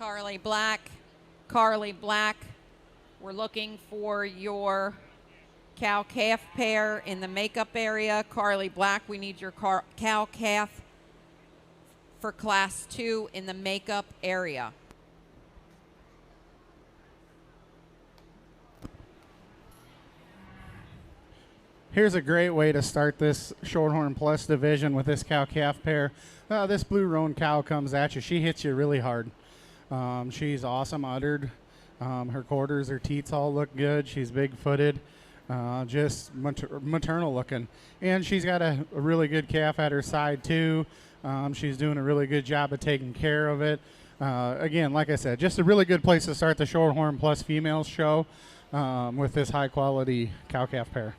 Carly Black. Carly Black, we're looking for your cow-calf pair in the makeup area. Carly Black, we need your cow-calf for Class 2 in the makeup area. Here's a great way to start this Shorthorn Plus division with this cow-calf pair. This blue roan cow comes at you. She hits you really hard. She's awesome uddered. Her quarters, her teats all look good. She's big-footed, just maternal looking. And she's got a really good calf at her side, too. She's doing a really good job of taking care of it. Again, like I said, just a really good place to start the Shorthorn Plus Females show with this high-quality cow-calf pair.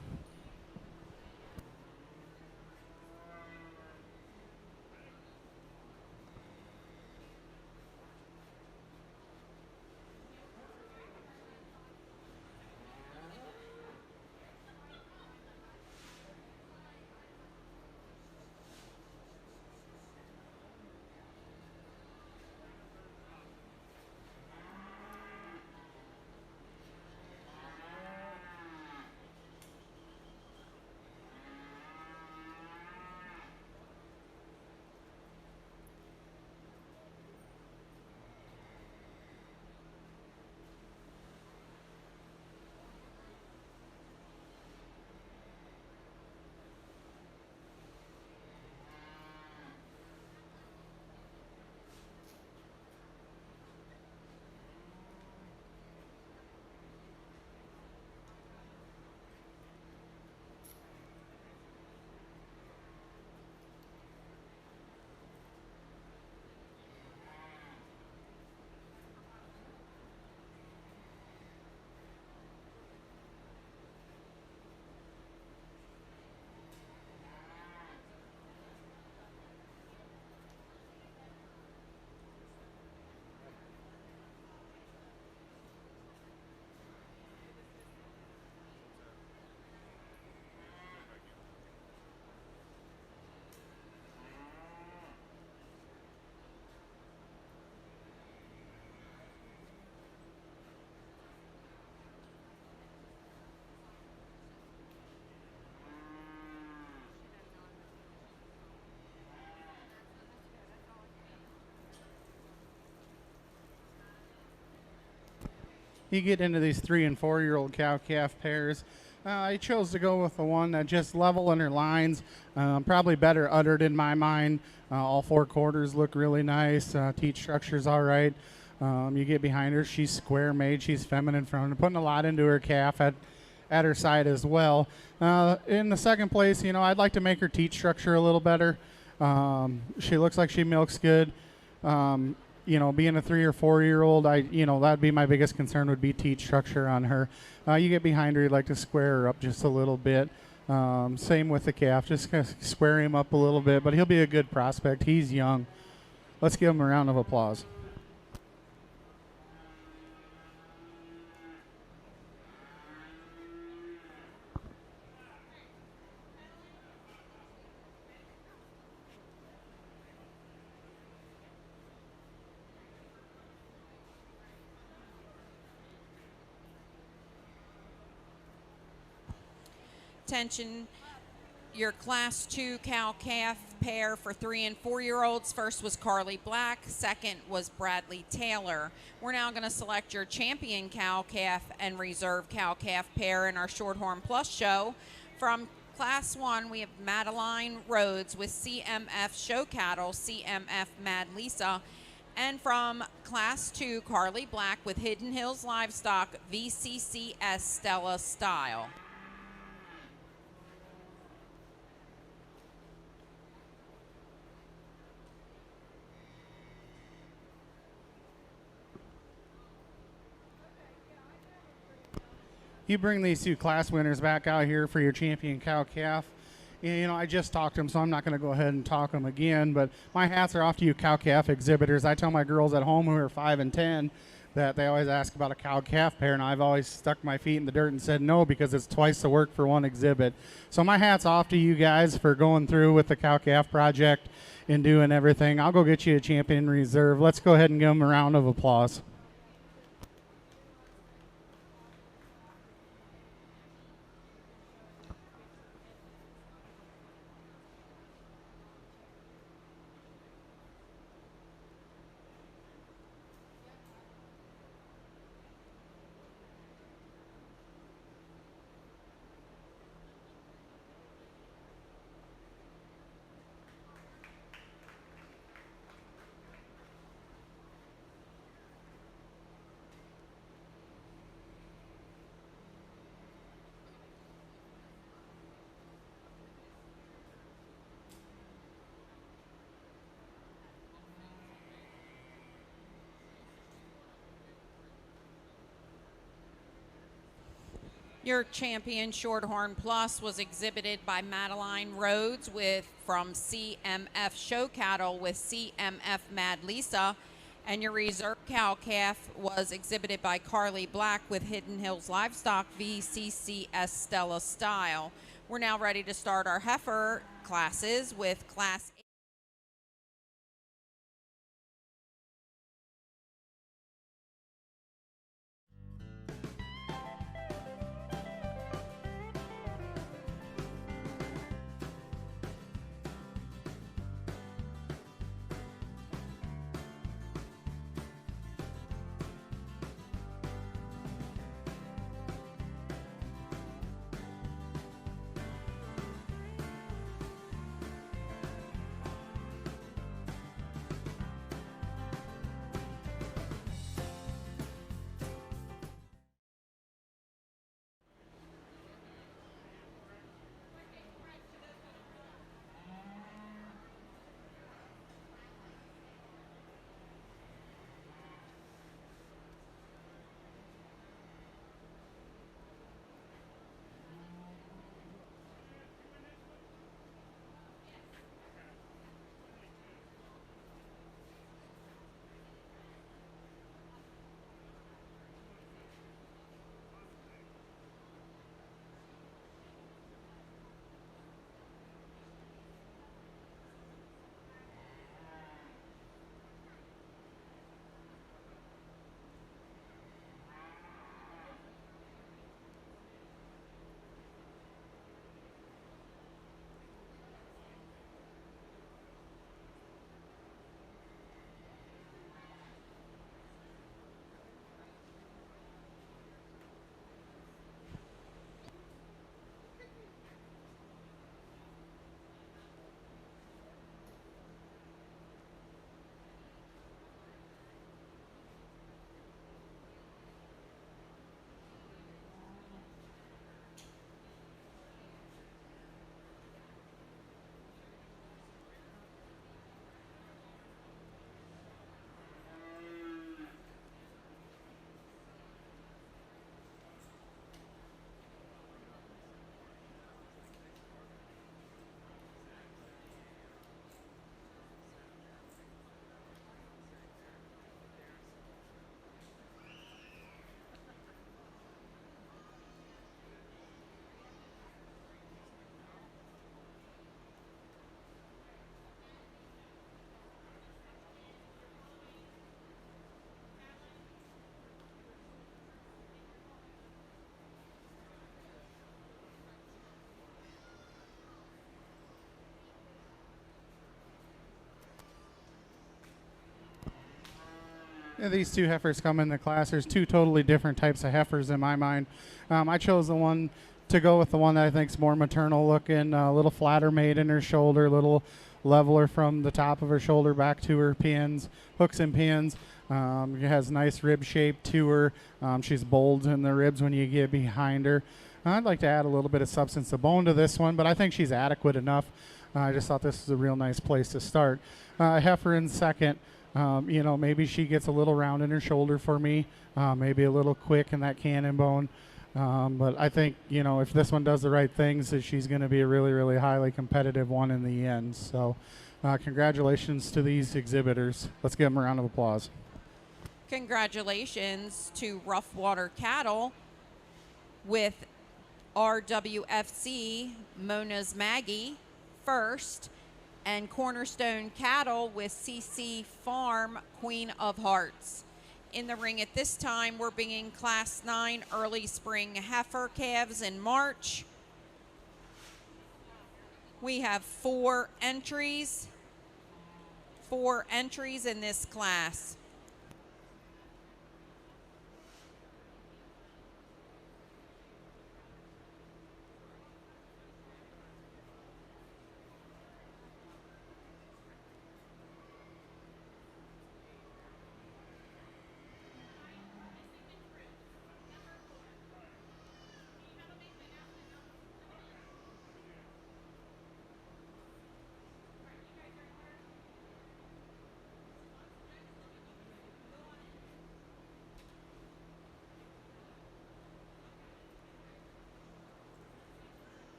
You get into these 3- and 4-year-old cow-calf pairs. I chose to go with the one that just level in her lines, probably better uddered in my mind. All 4 quarters look really nice. Teat structure's all right. You get behind her, she's square made, she's feminine from her, putting a lot into her calf at her side as well. In the second place, I'd like to make her teat structure a little better. She looks like she milks good. Being a 3- or 4-year-old, that'd be my biggest concern would be teat structure on her. You get behind her, you'd like to square her up just a little bit. Same with the calf, just kind of square him up a little bit, but he'll be a good prospect. He's young. Let's give him a round of applause. Attention, your Class 2 cow-calf pair for 3- and 4-year-olds. First was Carly Black. Second was Bradley Taylor. We're now going to select your champion cow-calf and reserve cow-calf pair in our Shorthorn Plus show. From Class 1, we have Madeline Rhodes with CMF Show Cattle, CMF Mad Lisa. And from Class 2, Carly Black with Hidden Hills Livestock, VCCS Stella Style. You bring these 2 class winners back out here for your champion cow-calf. I just talked to them, so I'm not going to go ahead and talk them again, but my hats are off to you cow-calf exhibitors. I tell my girls at home who are 5 and 10 that they always ask about a cow-calf pair, and I've always stuck my feet in the dirt and said no because it's twice the work for one exhibit. So my hat's off to you guys for going through with the cow-calf project in doing everything. I'll go get you a champion reserve. Let's go ahead and give them a round of applause. Your champion Shorthorn Plus was exhibited by Madeline Rhodes from CMF Show Cattle with CMF Mad Lisa. And your reserve cow-calf was exhibited by Carly Black with Hidden Hills Livestock VCCS Stella Style. We're now ready to start our heifer classes with Class These two heifers come in the class. There's two totally different types of heifers in my mind. I chose the one to go with the one that I think is more maternal looking, a little flatter made in her shoulder, a little leveler from the top of her shoulder back to her pins, hooks and pins. It has nice rib shape to her. She's bold in the ribs when you get behind her. I'd like to add a little bit of substance of bone to this one, but I think she's adequate enough. I just thought this was a real nice place to start. Heifer in second. Maybe she gets a little round in her shoulder for me, maybe a little quick in that cannon bone. But I think, if this one does the right things, that she's going to be a really, really highly competitive one in the end. So congratulations to these exhibitors. Let's give them a round of applause. Congratulations to Rough Water Cattle with RWFC Mona's Maggie first, And Cornerstone Cattle with CC Farm Queen of Hearts. In the ring at this time, we're bringing Class 9 early spring heifer calves in March. We have four entries in this class.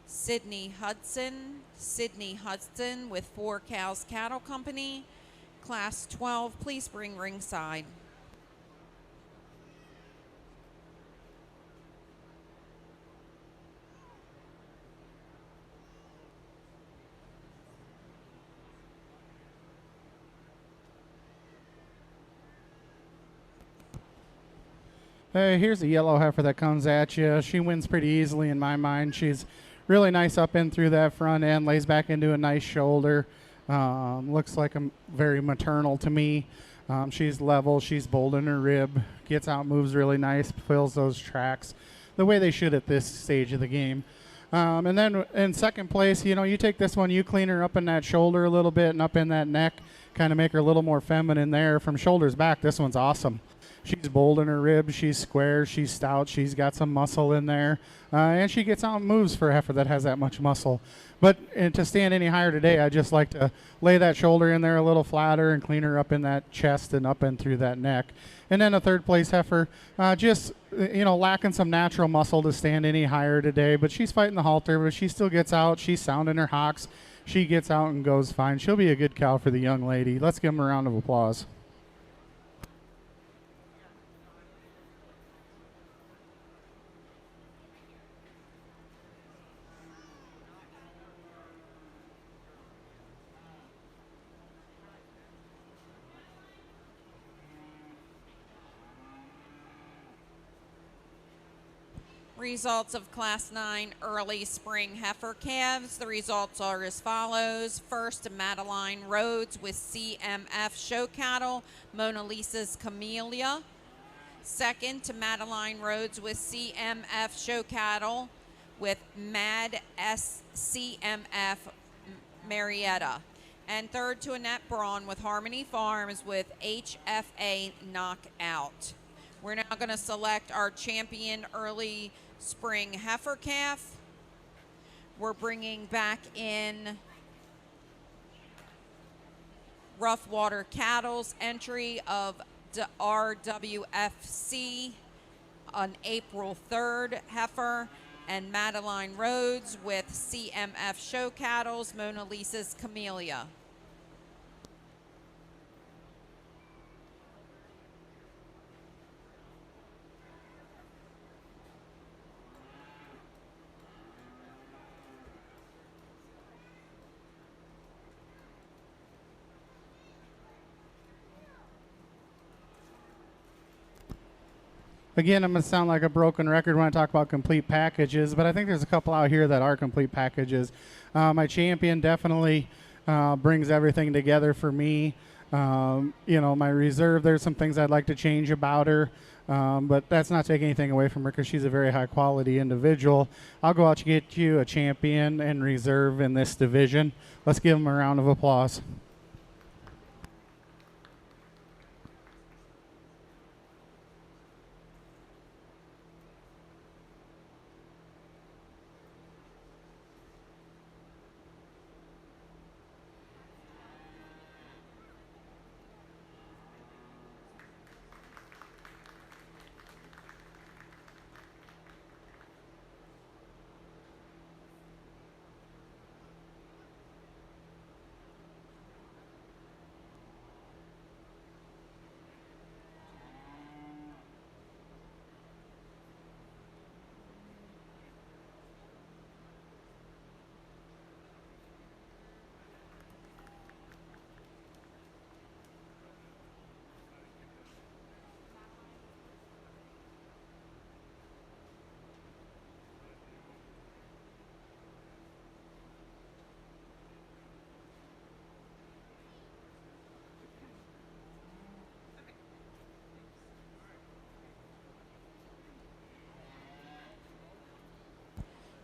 Sydney Hudson with Four Cows Cattle Company. Class 12, please bring ringside. Hey, here's a yellow heifer that comes at you. She wins pretty easily in my mind. She's really nice up in through that front end, lays back into a nice shoulder. Looks like very maternal to me. She's level, she's bold in her rib, gets out, moves really nice, fills those tracks the way they should at this stage of the game. And then in second place, you take this one, you clean her up in that shoulder a little bit and up in that neck, kind of make her a little more feminine there. From shoulders back, this one's awesome. She's bold in her ribs, she's square, she's stout, she's got some muscle in there, and she gets out and moves for a heifer that has that much muscle. But to stand any higher today, I just like to lay that shoulder in there a little flatter and clean her up in that chest and up and through that neck. And then a third place heifer, just lacking some natural muscle to stand any higher today, but she's fighting the halter, but she still gets out, she's sounding her hocks, she gets out and goes fine. She'll be a good cow for the young lady. Let's give them a round of applause. Results of Class 9 early spring heifer calves. The results are as follows. First, Madeline Rhodes with CMF Show Cattle, Mona Lisa's Camellia. Second, to Madeline Rhodes with CMF Show Cattle with Mad SCMF Marietta. And third, to Annette Braun with Harmony Farms with HFA Knockout. We're now going to select our champion early spring heifer calf. We're bringing back in Rough Water Cattle's entry of RWFC an April 3rd heifer, and Madeline Rhodes with CMF Show Cattle's Mona Lisa's Camellia. Again, I'm going to sound like a broken record when I talk about complete packages, but I think there's a couple out here that are complete packages. My champion definitely brings everything together for me. You know, my reserve, there's some things I'd like to change about her, but that's not taking anything away from her because she's a very high quality individual. I'll go out to get you a champion and reserve in this division. Let's give them a round of applause.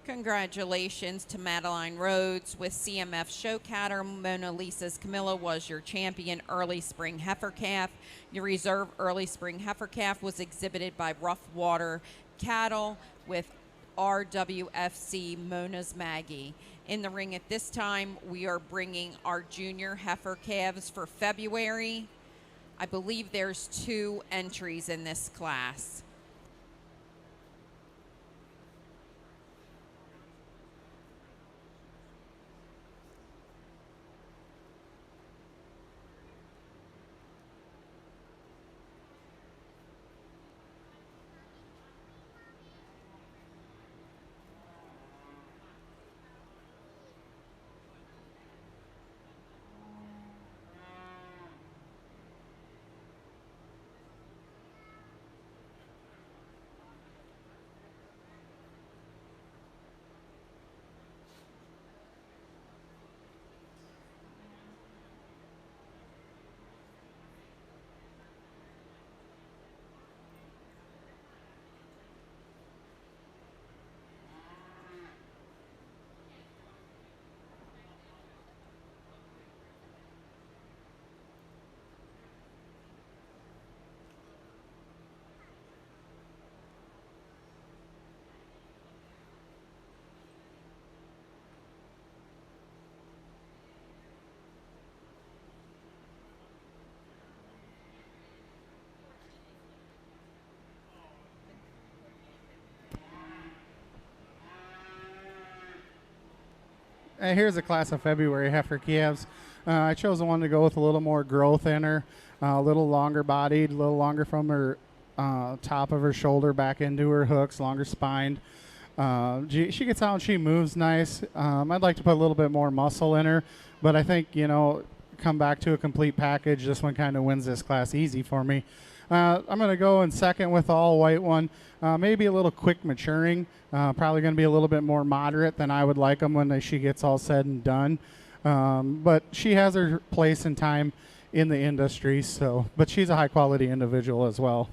Congratulations to Madeline Rhodes with CMF Show Cattle. Mona Lisa's Camilla was your champion early spring heifer calf. Your reserve early spring heifer calf was exhibited by Rough Water Cattle with RWFC Mona's Maggie. In the ring at this time, we are bringing our junior heifer calves for February. I believe there's 2 entries in this class. Here's a class of February heifer calves. I chose the one to go with a little more growth in her, a little longer bodied, a little longer from her top of her shoulder back into her hooks, longer spined. She gets out and she moves nice. I'd like to put a little bit more muscle in her, but I think, you know, come back to a complete package. This one kind of wins this class easy for me. I'm going to go in second with the all white one. Maybe a little quick maturing. Probably going to be a little bit more moderate than I would like them when she gets all said and done. But she has her place and time in the industry. So, but she's a high quality individual as well.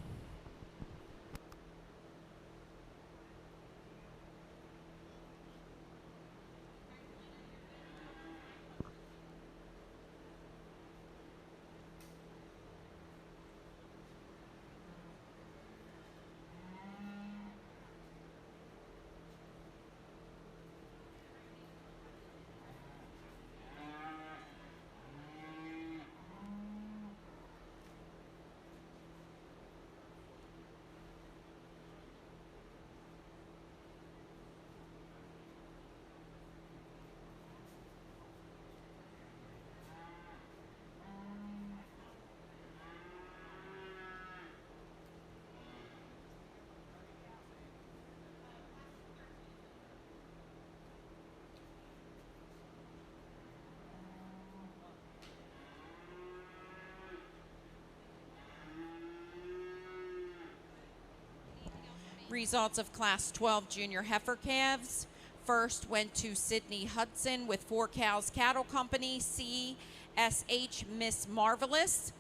Results of Class 12 Junior Heifer Calves. First went to Sydney Hudson with 4 Cows Cattle Company, CSH Miss Marvelous.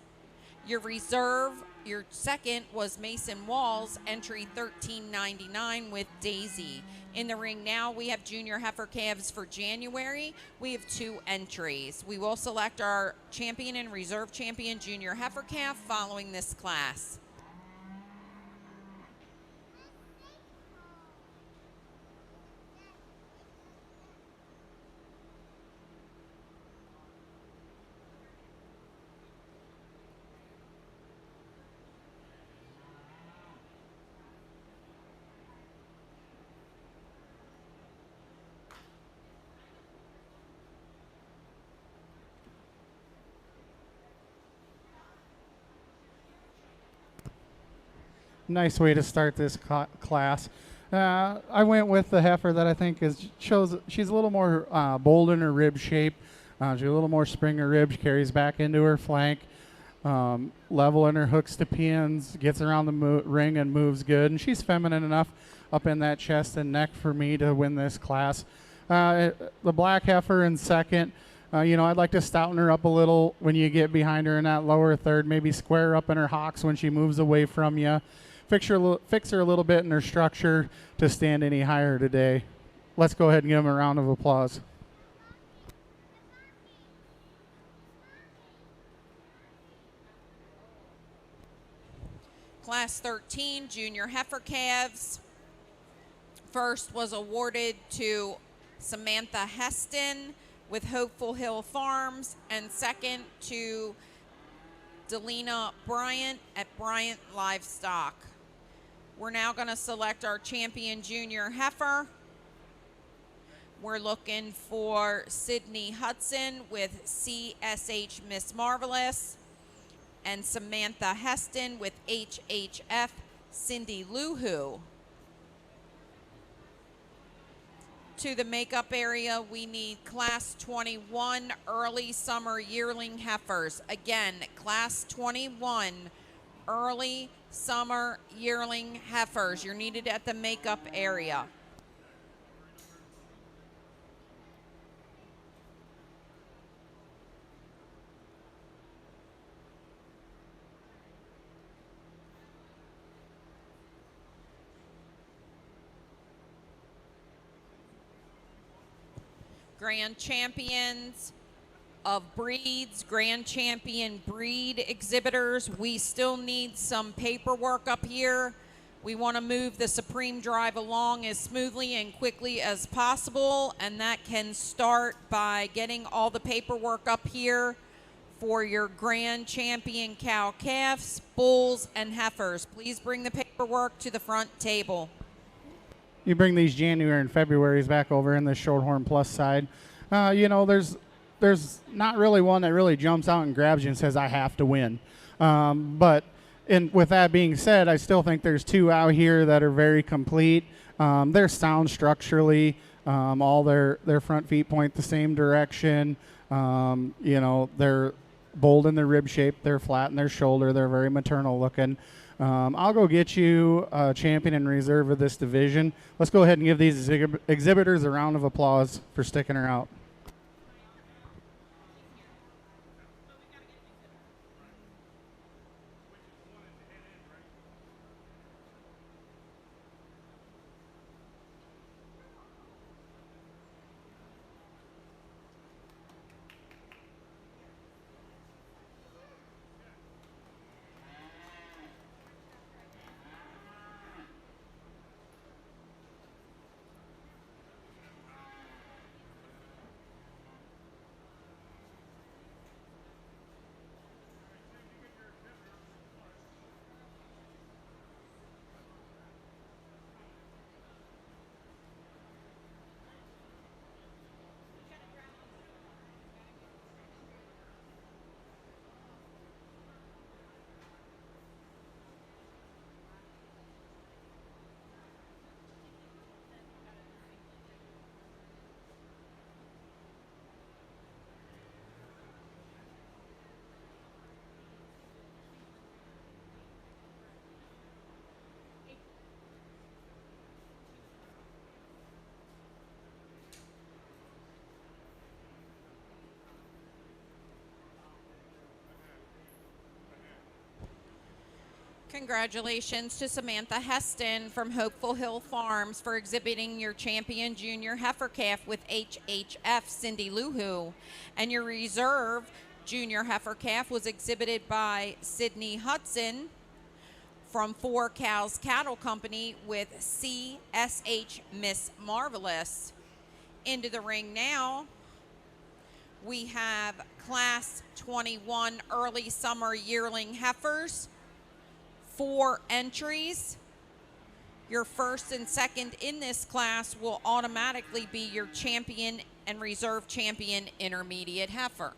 Your second was Mason Walls, entry 1399 with Daisy. In the ring now, we have Junior Heifer Calves for January. We have 2 entries. We will select our champion and reserve champion Junior Heifer Calf following this class. Nice way to start this class. I went with the heifer that I think shows she's a little more bold in her rib shape. She's a little more spring her ribs, carries back into her flank, level in her hooks to pins, gets around the ring and moves good. And she's feminine enough up in that chest and neck for me to win this class. The black heifer in second. I'd like to stouten her up a little when you get behind her in that lower third, maybe square up in her hocks when she moves away from you. Fix her a little bit in her structure to stand any higher today. Let's go ahead and give them a round of applause. Class 13 Junior Heifer Calves. First was awarded to Samantha Heston with Hopeful Hill Farms, and second to Delina Bryant at Bryant Livestock. We're now going to select our champion junior heifer. We're looking for Sydney Hudson with CSH Miss Marvelous and Samantha Heston with HHF Cindy Luhu. To the makeup area, we need Class 21 early summer yearling heifers. Again, Class 21 early summer yearling heifers. You're needed at the makeup area. Grand champions of breeds, grand champion breed exhibitors. We still need some paperwork up here. We want to move the Supreme Drive along as smoothly and quickly as possible, and that can start by getting all the paperwork up here for your grand champion cow calves, bulls, and heifers. Please bring the paperwork to the front table. You bring these January and Februaries back over in the Shorthorn Plus side. There's not really one that really jumps out and grabs you and says, I have to win. But with that being said, I still think there's 2 out here that are very complete. They're sound structurally. All their front feet point the same direction. They're bold in their rib shape. They're flat in their shoulder. They're very maternal looking. I'll go get you a champion in reserve of this division. Let's go ahead and give these exhibitors a round of applause for sticking her out. Congratulations to Samantha Heston from Hopeful Hill Farms for exhibiting your champion junior heifer calf with HHF Cindy Luhu. And your reserve junior heifer calf was exhibited by Sydney Hudson from Four Cows Cattle Company with CSH Miss Marvelous. Into the ring now, we have Class 21 Early Summer Yearling Heifers. 4 entries. Your first and second in this class will automatically be your champion and reserve champion intermediate heifer.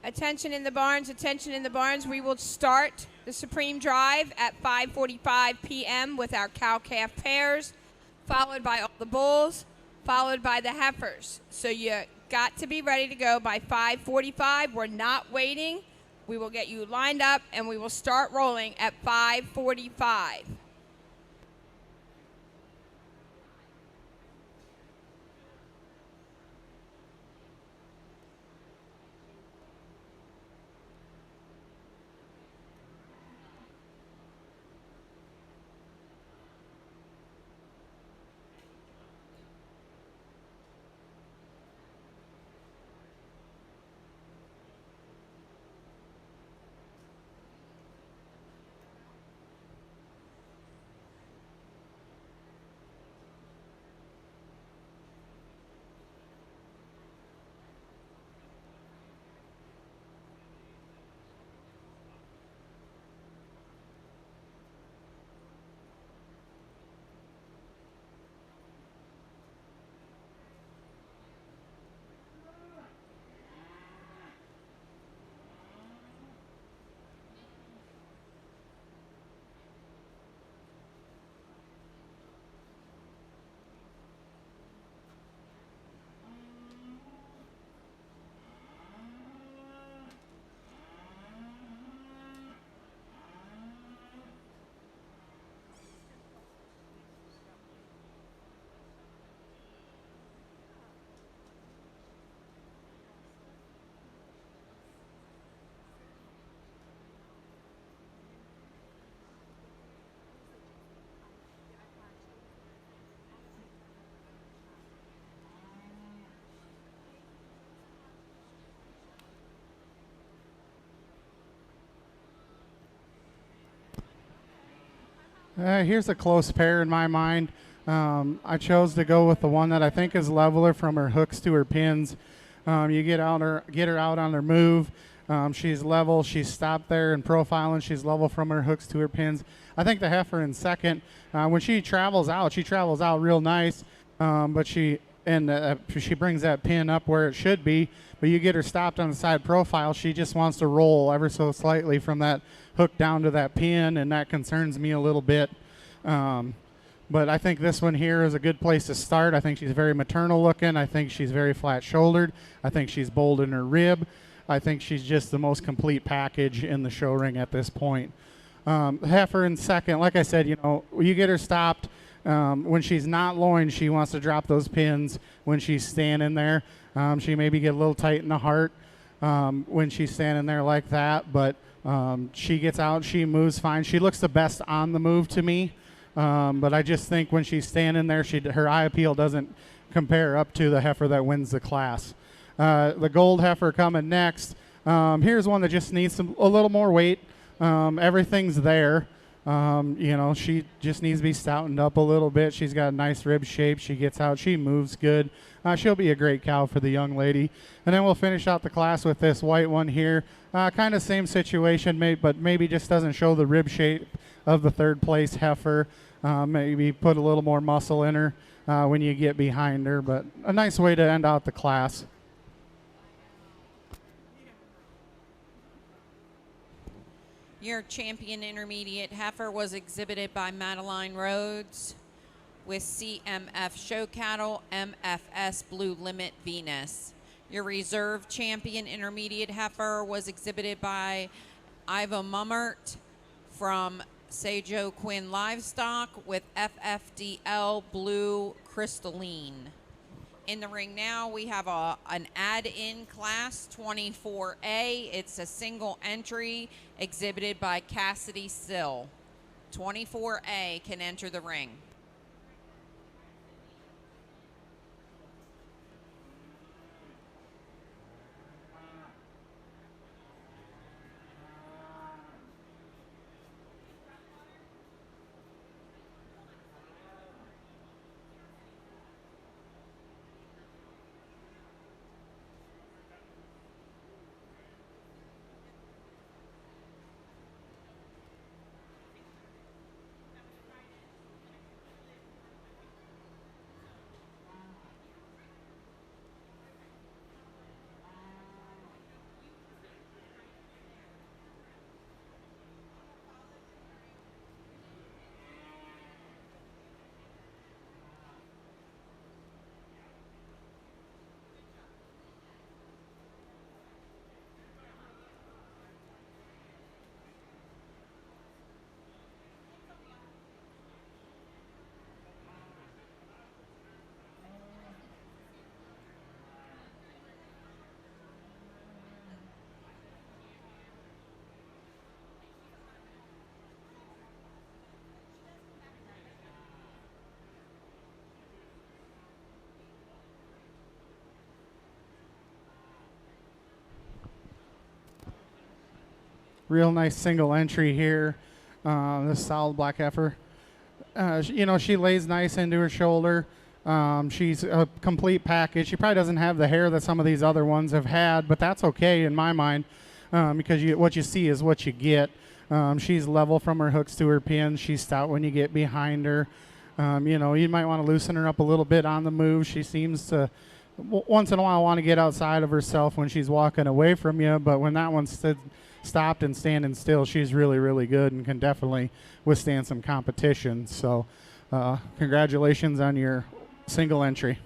Attention in the barns, attention in the barns. We will start the Supreme Drive at 5:45 p.m. with our cow-calf pairs, followed by all the bulls, followed by the heifers. So you got to be ready to go by 5:45. We're not waiting. We will get you lined up, and we will start rolling at 5:45. Here's a close pair in my mind. I chose to go with the one that I think is leveler from her hooks to her pins. You get her out on her move. She's level. She's stopped there and profiling. She's level from her hooks to her pins. I think the heifer in second. When she travels out real nice. But she and she brings that pin up where it should be, but you get her stopped on the side profile, she just wants to roll ever so slightly from that hook down to that pin, and that concerns me a little bit. But I think this one here is a good place to start. I think she's very maternal looking. I think she's very flat shouldered. I think she's bold in her rib. I think she's just the most complete package in the show ring at this point. Heifer in second, like I said, you know, you get her stopped. When she's not loin, she wants to drop those pins. When she's standing there, she maybe get a little tight in the heart when she's standing there like that. But she gets out, she moves fine. She looks the best on the move to me. But I just think when she's standing there, her eye appeal doesn't compare up to the heifer that wins the class. The gold heifer coming next. Here's one that just needs a little more weight. Everything's there. You know, she just needs to be stoutened up a little bit. She's got a nice rib shape. She gets out. She moves good. She'll be a great cow for the young lady. And then we'll finish out the class with this white one here. Kind of same situation, but maybe just doesn't show the rib shape of the third place heifer. Maybe put a little more muscle in her when you get behind her. But a nice way to end out the class. Your champion intermediate heifer was exhibited by Madeline Rhodes with CMF Show Cattle, MFS Blue Limit Venus. Your reserve champion intermediate heifer was exhibited by Iva Mummert from Sejo Quinn Livestock with FFDL Blue Crystalline. In the ring now, we have an add-in class, 24A. It's a single entry exhibited by Cassidy Sill. 24A can enter the ring. Real nice single entry here. This solid black heifer. You know, she lays nice into her shoulder. She's a complete package. She probably doesn't have the hair that some of these other ones have had, but that's okay in my mind because what you see is what you get. She's level from her hooks to her pins. She's stout when you get behind her. You know, you might want to loosen her up a little bit on the move. She seems to, once in a while, want to get outside of herself when she's walking away from you, but when that one's stopped and standing still, she's really, really good and can definitely withstand some competition. So congratulations on your single entry.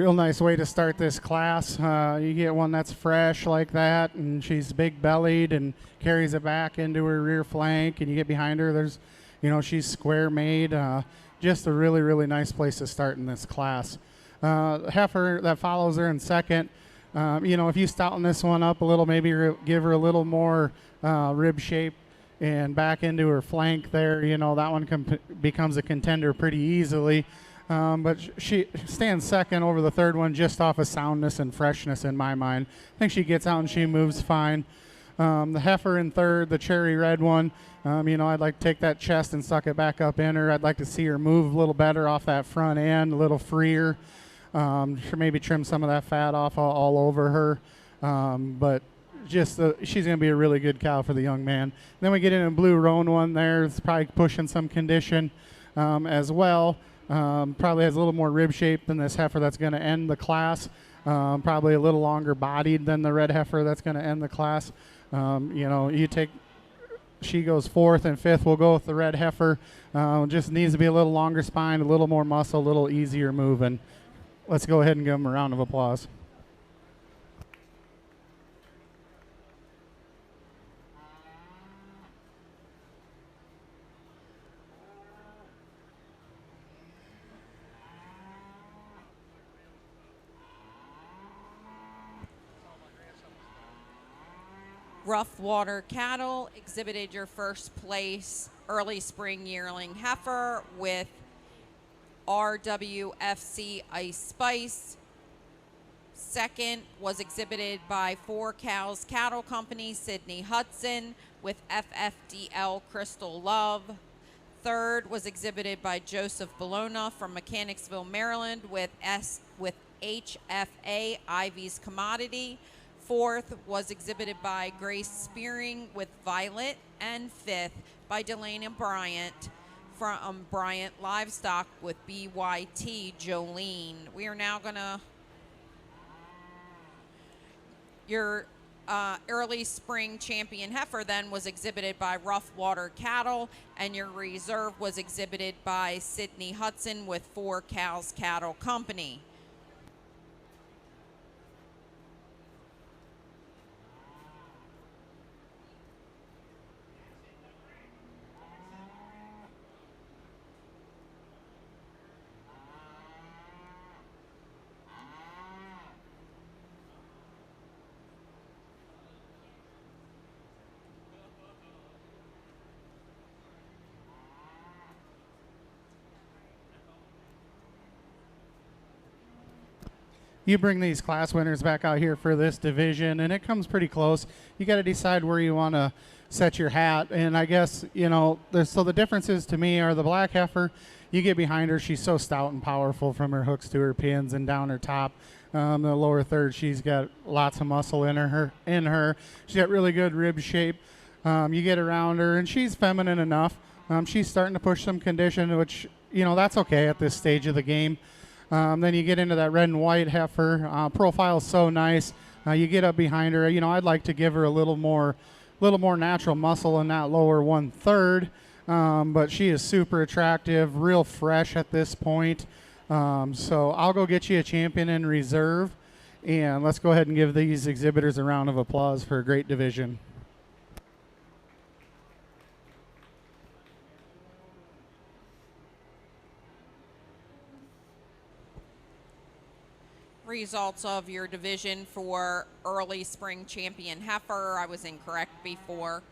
real nice way to start this class. You get one that's fresh like that, and she's big bellied and carries it back into her rear flank, and you get behind her, there's, she's square made. Just a really, really nice place to start in this class. Heifer that follows her in second, if you stouten this one up a little, maybe give her a little more rib shape and back into her flank there, that one becomes a contender pretty easily. But she stands second over the third one just off of soundness and freshness in my mind. I think she gets out and she moves fine. The heifer in third, the cherry red one, I'd like to take that chest and suck it back up in her. I'd like to see her move a little better off that front end, a little freer. Maybe trim some of that fat off all over her. But she's going to be a really good cow for the young man. Then we get in a blue roan one there. It's probably pushing some condition as well. Probably has a little more rib shape than this heifer that's going to end the class. Probably a little longer bodied than the red heifer that's going to end the class. She goes fourth and fifth. We'll go with the red heifer. Just needs to be a little longer spine, a little more muscle, a little easier moving. Let's go ahead and give them a round of applause. Rough Water Cattle exhibited your first place early spring yearling heifer with RWFC Ice Spice. Second was exhibited by 4 Cows Cattle Company, Sydney Hudson, with FFDL Crystal Love. Third was exhibited by Joseph Bologna from Mechanicsville, Maryland, with HFA Ivy's Commodity. Fourth was exhibited by Grace Spearing with Violet, and fifth by Delana Bryant from Bryant Livestock with BYT Jolene. We are now gonna, your early spring champion heifer then was exhibited by Rough Water Cattle, and your reserve was exhibited by Sydney Hudson with 4 Cows Cattle Company. You bring these class winners back out here for this division, and it comes pretty close. You got to decide where you want to set your hat, and I guess, so the differences to me are the black heifer. You get behind her, she's so stout and powerful from her hooks to her pins and down her top. The lower third, she's got lots of muscle in her. She's got really good rib shape. You get around her, and she's feminine enough. She's starting to push some condition, which, that's okay at this stage of the game. Then you get into that red and white heifer. Profile's so nice. You get up behind her. I'd like to give her a little more natural muscle in that lower 1/3. But she is super attractive, real fresh at this point. So I'll go get you a champion in reserve. And let's go ahead and give these exhibitors a round of applause for a great division. Results of your division for early spring champion heifer. I was incorrect before.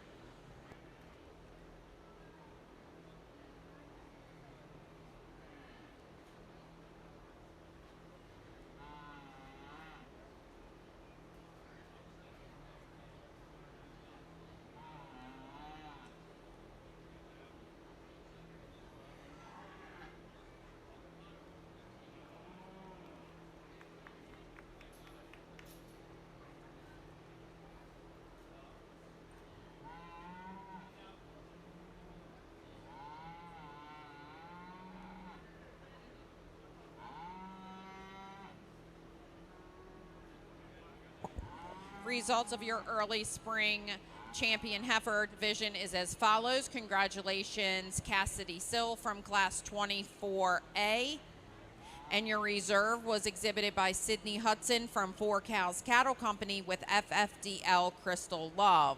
Results of your early spring champion heifer division is as follows. Congratulations, Cassidy Sill from class 24A. And your reserve was exhibited by Sydney Hudson from Four Cows Cattle Company with FFDL Crystal Love.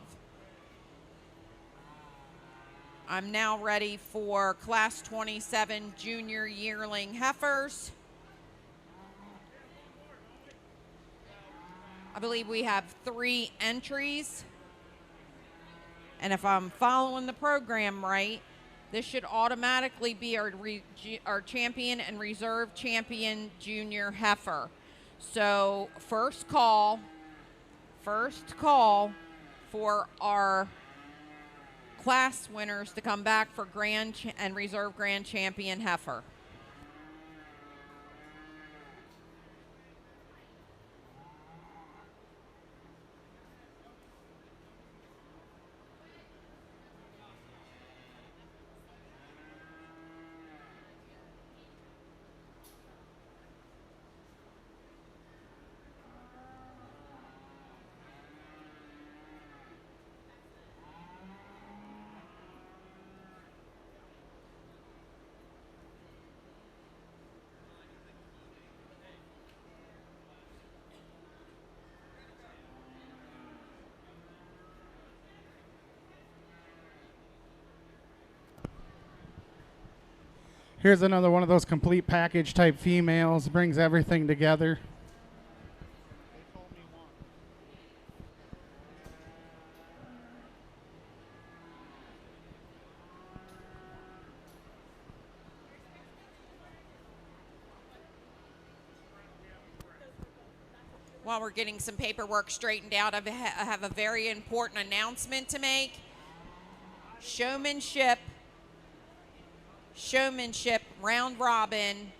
I'm now ready for Class 27 Junior Yearling Heifers. I believe we have 3 entries. And if I'm following the program right, this should automatically be our champion and reserve champion junior heifer. So first call for our class winners to come back for grand and reserve grand champion heifer. Here's another one of those complete package type females. Brings everything together. While we're getting some paperwork straightened out, I have a very important announcement to make. Showmanship round robin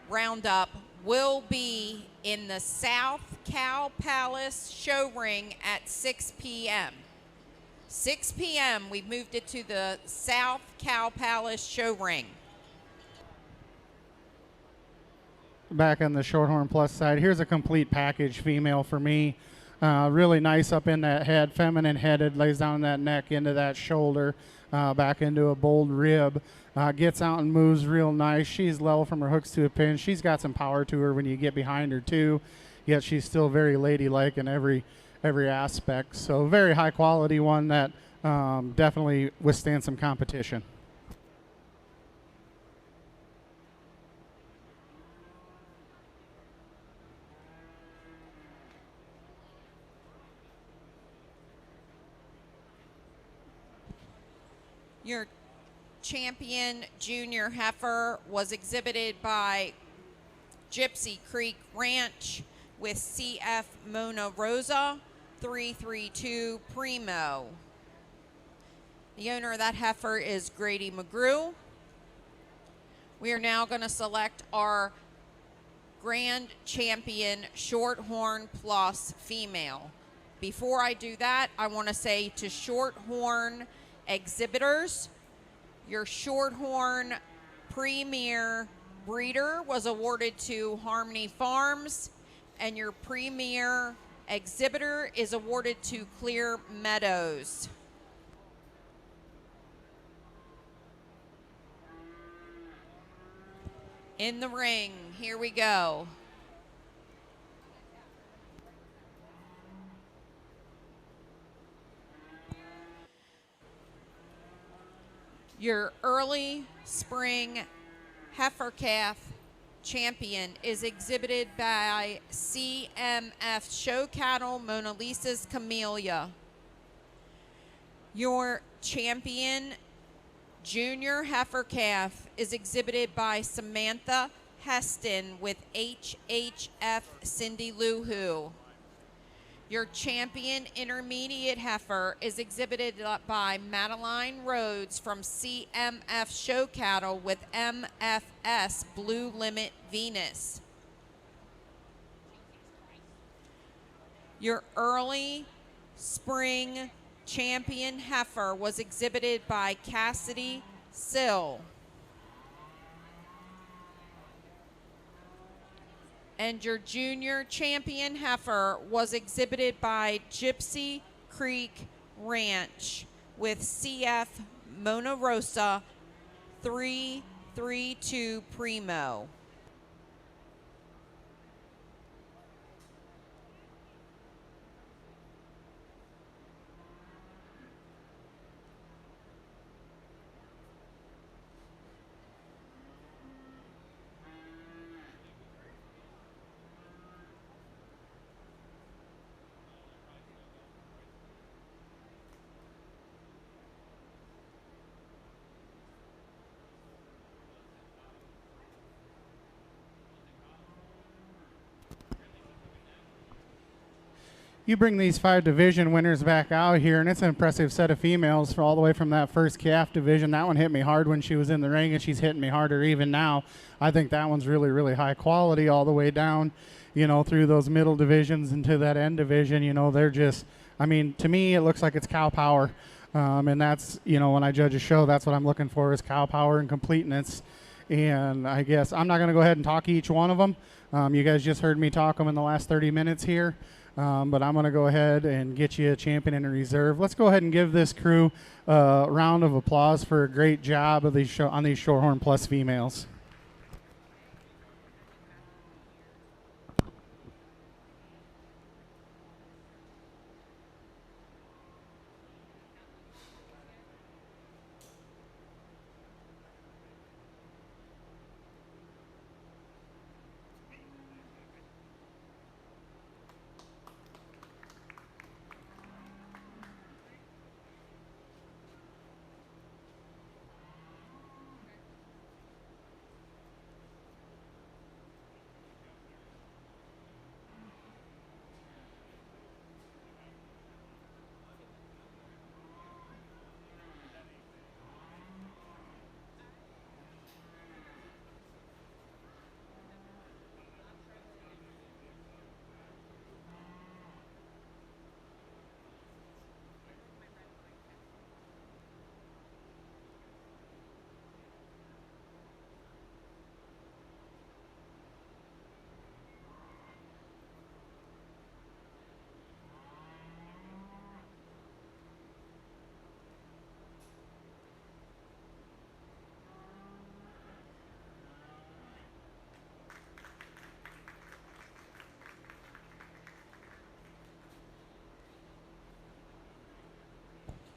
roundup will be in the South Cow Palace show ring at 6 p.m. 6 p.m. We've moved it to the South Cow Palace show ring. Back on the Shorthorn Plus side, here's a complete package female for me. Really nice up in that head, feminine headed, lays down that neck into that shoulder, back into a bold rib. Gets out and moves real nice. She's level from her hooks to a pin. She's got some power to her when you get behind her too, yet she's still very ladylike in every aspect. So very high quality one that definitely withstands some competition. Your champion junior heifer was exhibited by Gypsy Creek Ranch with CF Mona Rosa 332 Primo. The owner of that heifer is Grady McGrew. We are now going to select our grand champion Shorthorn Plus female. Before I do that, I want to say to Shorthorn exhibitors, your Shorthorn Premier Breeder was awarded to Harmony Farms, and your Premier Exhibitor is awarded to Clear Meadows. In the ring, here we go. Your early spring heifer calf champion is exhibited by CMF Show Cattle Mona Lisa's Camellia. Your champion junior heifer calf is exhibited by Samantha Heston with HHF Cindy Lou Who. Your champion intermediate heifer is exhibited by Madeline Rhodes from CMF Show Cattle with MFS Blue Limit Venus. Your early spring champion heifer was exhibited by Cassidy Sill. And your junior champion heifer was exhibited by Gypsy Creek Ranch with CF Mona Rosa 332 Primo. you bring these 5 division winners back out here, and it's an impressive set of females for all the way from that first calf division. That one hit me hard when she was in the ring, and she's hitting me harder even now. I think that one's really, really high quality all the way down, through those middle divisions into that end division. They're just, I mean, to me, it looks like it's cow power. And that's, when I judge a show, that's what I'm looking for is cow power and completeness. And I guess I'm not going to go ahead and talk each one of them. You guys just heard me talk them in the last 30 minutes here. But I'm going to go ahead and get you a champion in a reserve. Let's go ahead and give this crew a round of applause for a great job of these on these Shorthorn Plus females.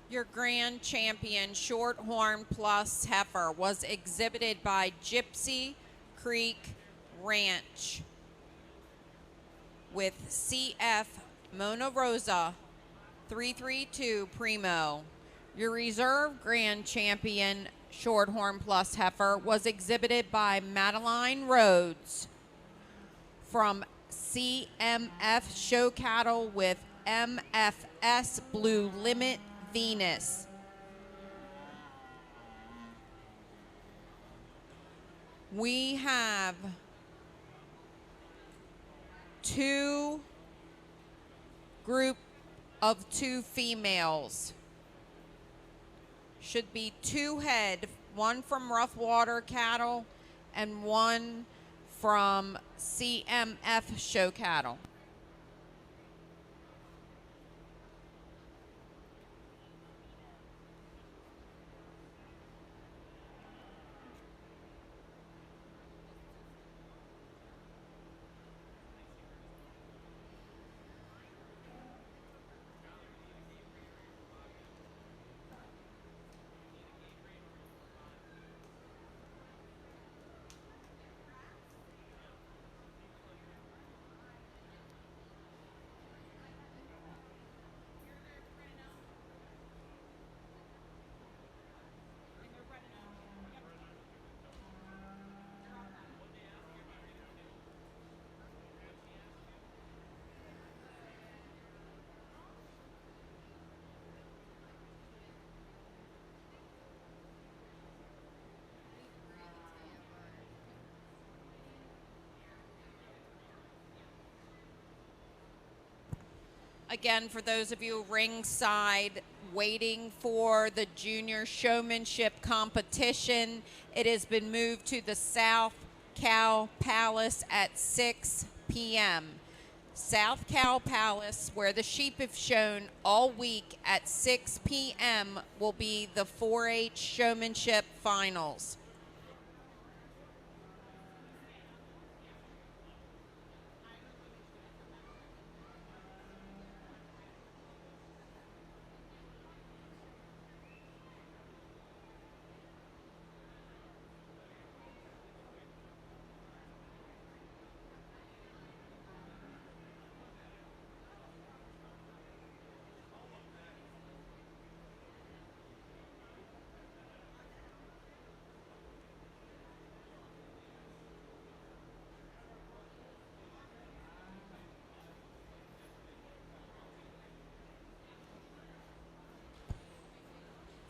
Your grand champion Shorthorn Plus heifer was exhibited by Gypsy Creek Ranch with CF Mona Rosa 332 Primo. Your reserve grand champion Shorthorn Plus heifer was exhibited by Madeline Rhodes from CMF Show Cattle with MFS Blue Limit Venus. We have 2 group of 2 females. Should be 2 head, one from Rough Water Cattle and one from CMF Show Cattle. Again, for those of you ringside waiting for the junior showmanship competition, it has been moved to the South Cow Palace at 6 p.m. South Cow Palace, where the sheep have shown all week at 6 p.m., will be the 4-H showmanship finals.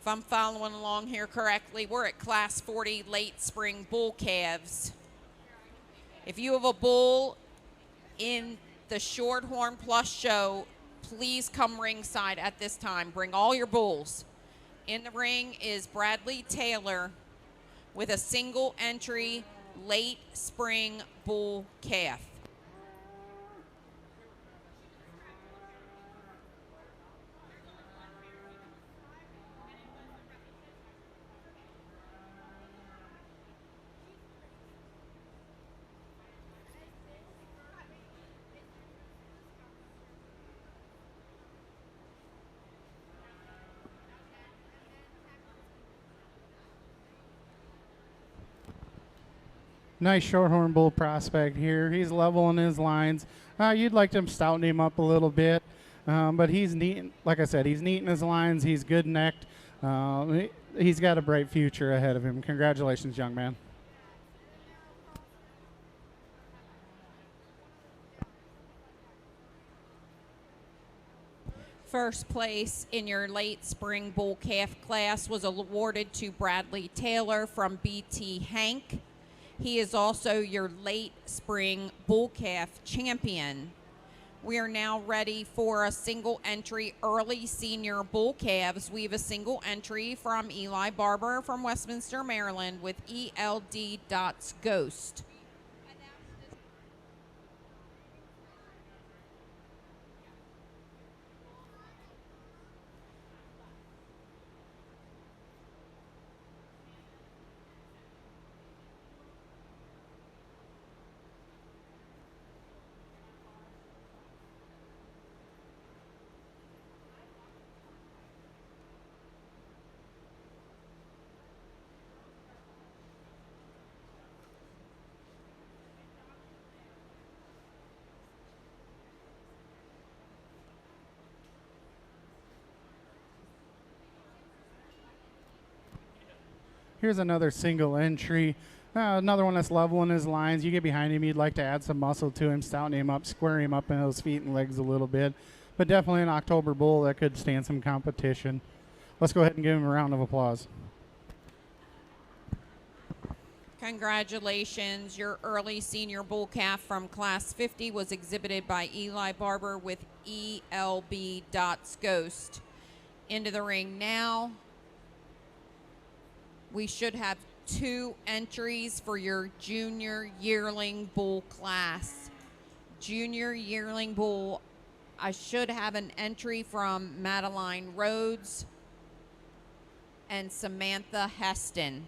If I'm following along here correctly, we're at Class 40 late spring bull calves. If you have a bull in the Shorthorn Plus show, please come ringside at this time. Bring all your bulls. In the ring is Bradley Taylor with a single entry late spring bull calf. Nice Shorthorn bull prospect here. He's leveling his lines. You'd like to stouten him up a little bit, but he's neat. Like I said, he's neat in his lines. He's good necked. He's got a bright future ahead of him. Congratulations, young man. First place in your late spring bull calf class was awarded to Bradley Taylor from BT Hank. He is also your late spring bull calf champion. We are now ready for a single entry early senior bull calves. We have a single entry from Eli Barber from Westminster, Maryland with ELD Dots Ghost. Here's another single entry. Another one that's leveling his lines. You get behind him, you'd like to add some muscle to him, stouten him up, square him up in those feet and legs a little bit. But definitely an October bull that could stand some competition. Let's go ahead and give him a round of applause. Congratulations. Your early senior bull calf from Class 50 was exhibited by Eli Barber with ELB Dots Ghost. Into the ring now. We should have 2 entries for your junior yearling bull class. Junior yearling bull, I should have an entry from Madeline Rhodes and Samantha Heston.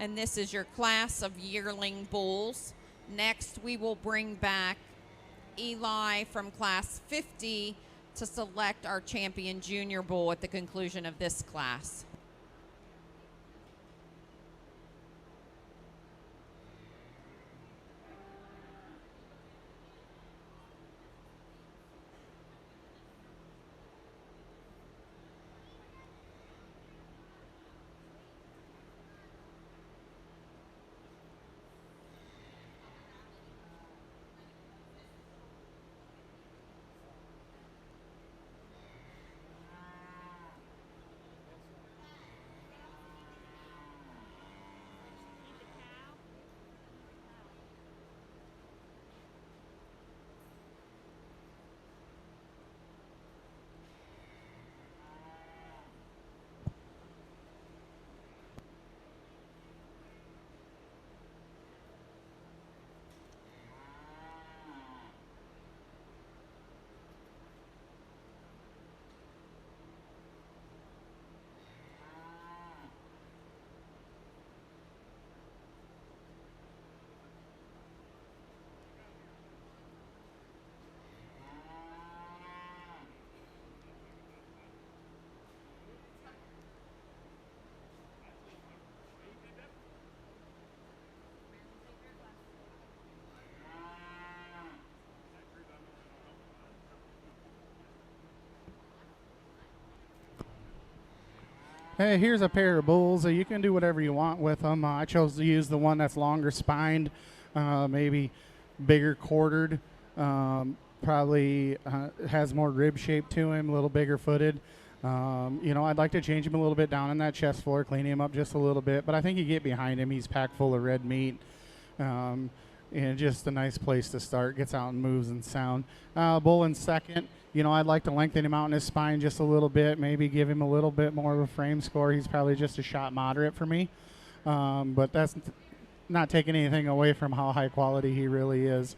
And this is your class of yearling bulls. Next, we will bring back Eli from Class 50 to select our champion junior bull at the conclusion of this class. Hey, here's a pair of bulls. You can do whatever you want with them. I chose to use the one that's longer spined, maybe bigger quartered, probably has more rib shape to him, a little bigger footed. I'd like to change him a little bit down on that chest floor, clean him up just a little bit. But I think you get behind him, he's packed full of red meat. And just a nice place to start. Gets out and moves and sound. Bull in second. I'd like to lengthen him out in his spine just a little bit, maybe give him a little bit more of a frame score. He's probably just a shot moderate for me. But that's not taking anything away from how high quality he really is.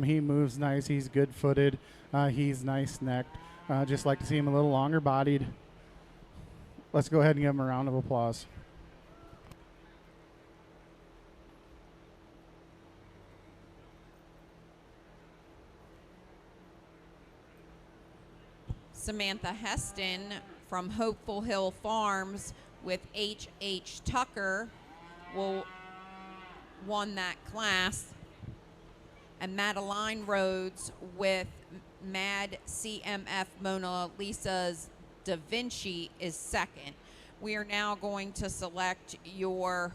He moves nice. He's good footed. He's nice necked. Just like to see him a little longer bodied. Let's go ahead and give him a round of applause. Samantha Heston from Hopeful Hill Farms with H.H. Tucker won that class. And Madeline Rhodes with Mad CMF Mona Lisa's Da Vinci is second. We are now going to select your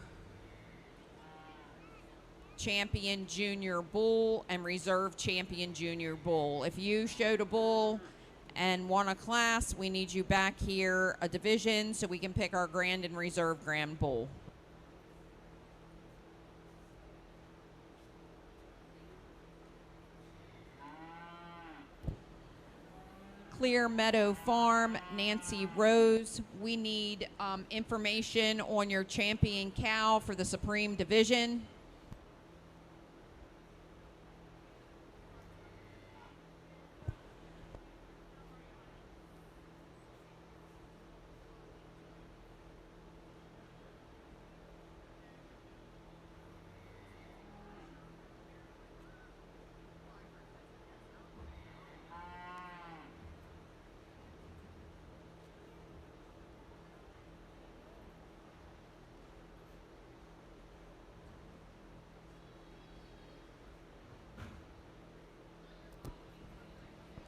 champion junior bull and reserve champion junior bull. If you showed a bull and won a class, we need you back here a division so we can pick our grand and reserve grand bull. Clear Meadow Farm, Nancy Rose. We need information on your champion cow for the Supreme Division.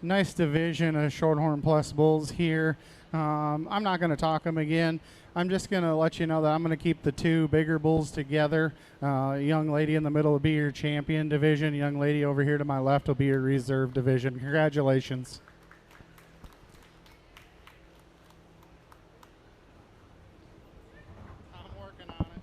Nice division of Shorthorn Plus bulls here. I'm not going to talk them again. I'm just going to let you know that I'm going to keep the two bigger bulls together. Young lady in the middle will be your champion division. Young lady over here to my left will be your reserve division. Congratulations. I'm working on it.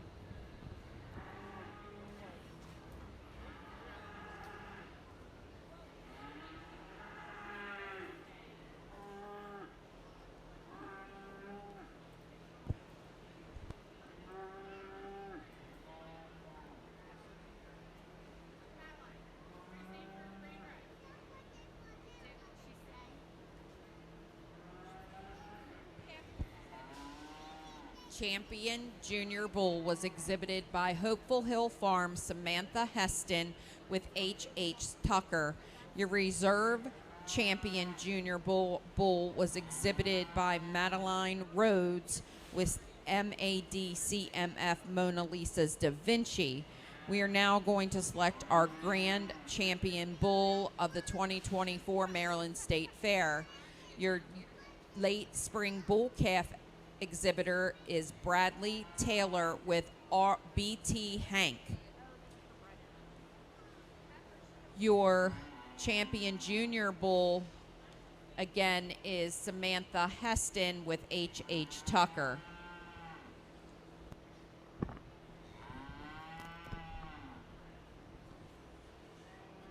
Champion Junior Bull was exhibited by Hopeful Hill Farms Samantha Heston with H.H. Tucker. Your reserve Champion Junior Bull was exhibited by Madeline Rhodes with MAD-CMF Mona Lisa's Da Vinci. We are now going to select our Grand Champion Bull of the 2024 Maryland State Fair. Your late spring bull calf exhibitor is Bradley Taylor with BT Hank. Your champion junior bull again is Samantha Heston with H.H. Tucker.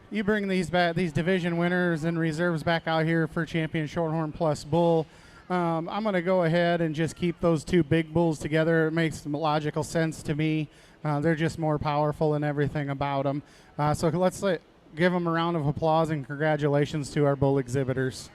You bring these division winners and reserves back out here for champion Shorthorn Plus bull. I'm going to go ahead and just keep those two big bulls together. It makes logical sense to me. They're just more powerful and everything about them. So let's give them a round of applause and congratulations to our bull exhibitors.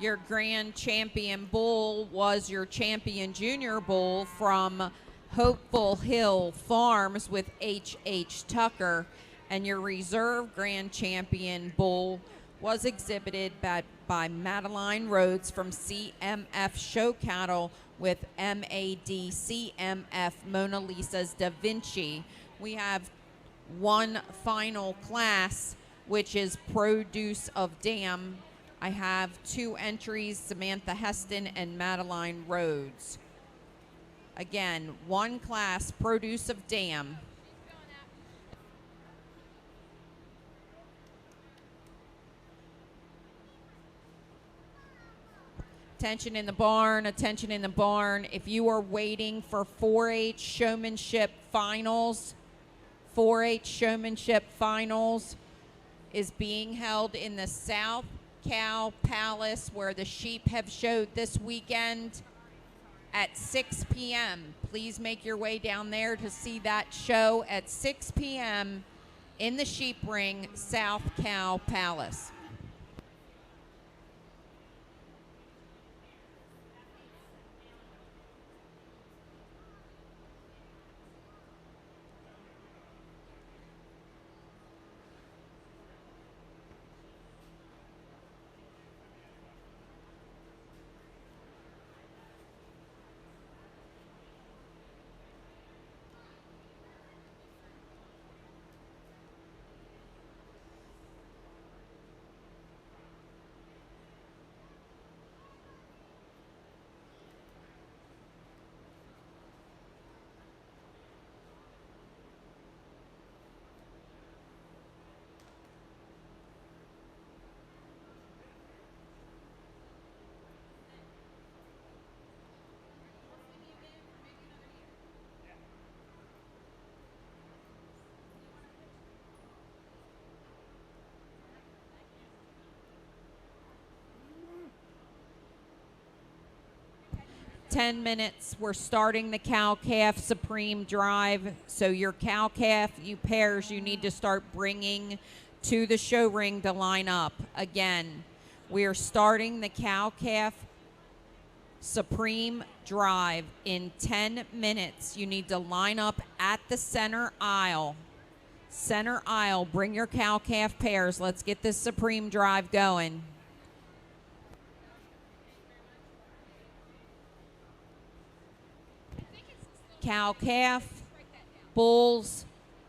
Your grand champion bull was your champion junior bull from Hopeful Hill Farms with H.H. Tucker, and your reserve grand champion bull was exhibited by Madeline Rhodes from CMF Show Cattle with MAD-CMF Mona Lisa's Da Vinci. We have one final class, which is Produce of Dam I have 2 entries, Samantha Heston and Madeline Rhodes. Again, 1 class, produce of dam. Attention in the barn, attention in the barn. If you are waiting for 4-H showmanship finals, 4-H showmanship finals is being held in the South Cow Palace where the sheep have showed this weekend at 6 p.m. Please make your way down there to see that show at 6 p.m. in the sheep ring, South Cow Palace. $10 minutes. We're starting the cow-calf Supreme Drive. So your cow-calf, you pairs, you need to start bringing to the show ring to line up. Again, we are starting the cow-calf Supreme Drive in 10 minutes. You need to line up at the center aisle. Center aisle. Bring your cow-calf pairs. Let's get this Supreme Drive going. Cow-calf, bulls,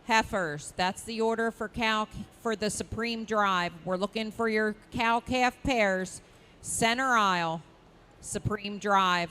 heifers. That's the order for the Supreme Drive. We're looking for your cow-calf pairs. Center aisle, Supreme Drive.